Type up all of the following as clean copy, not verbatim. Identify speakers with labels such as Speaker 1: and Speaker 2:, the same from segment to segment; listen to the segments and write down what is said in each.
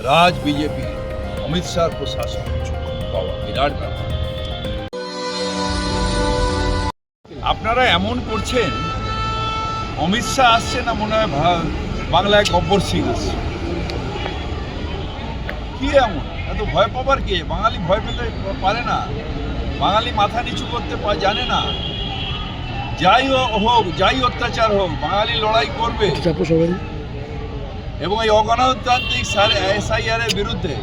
Speaker 1: রাজ BJP Amit Shah প্রশাসন পাওয়া বিরাট ব্যাপার। আপনারা এমন করছেন, অমিত শাহ আসছে না মনে হয় বাংলায় গব্বর সিং আসছে। কি এমন এত ভয় পাবার কে? বাঙালি ভয় পেতে পারে না, বাঙালি মাথা নিচু করতে জানে না। যাই হোক, যাই অত্যাচার হোক, বাঙালি লড়াই করবে। এবং এই অগণতান্ত্রিক SIR এর বিরুদ্ধে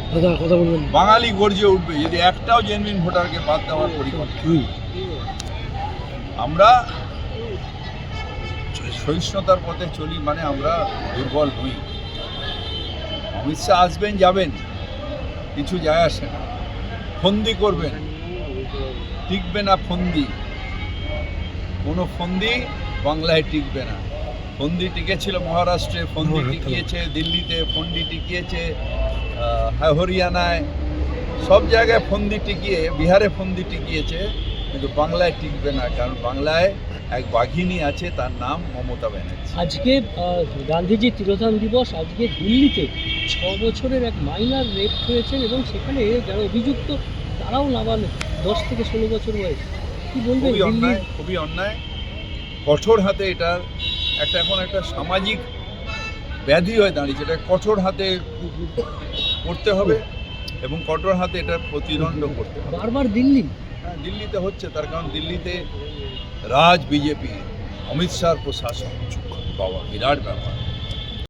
Speaker 1: বাঙালি গর্জে উঠবে যদি একটাও জেনুইন ভোটারকে বাদ দেওয়ার পরিকল্পনা। আমরা সহিষ্ণুতার পথে চলি, মানে আমরা দুর্বল নই। অমিত শাহ আসবেন যাবেন, কিছু যায় আসে না। ফন্দি করবেন, টিকবে না ফন্দি, কোনো ফন্দি বাংলায় টিকবে না। ফন্দি টিকেছিল মহারাষ্ট্রে, ফন্দি টিকিয়েছে দিল্লিতে, ফন্দি টিকিয়েছে হরিয়ানায়, সব জায়গায় ফন্দি টিকিয়ে, বিহারে ফন্দি টিকিয়েছে, কিন্তু বাংলায় টিকবে না। কারণ বাংলায় এক বাঘিনী আছে, তার নাম মমতা ব্যানার্জি।
Speaker 2: আজকে গান্ধীজির তিরোধান দিবস, আজকে দিল্লিতে 6 বছরের এক মাইনার রেপ হয়েছেন এবং সেখানে যারা অভিযুক্ত তারাও নাবালক, 10 থেকে 16 বছর বয়স। কি বলবেন?
Speaker 1: খুবই অন্যায়, খুবই অন্যায়। কঠোর হাতে এটার এখন একটা সামাজিক ব্যাধি হয়ে দাঁড়িয়েছে। এটা কঠোর হাতে করতে হবে এবং কঠোর হাতে এটার প্রতিদণ্ড করতে হবে।
Speaker 2: বারবার দিল্লি,
Speaker 1: হ্যাঁ, দিল্লিতে হচ্ছে, তার কারণ দিল্লিতে রাজ বিজেপি অমিত শাহ প্রশাসন পাওয়া বিরাট ব্যাপার।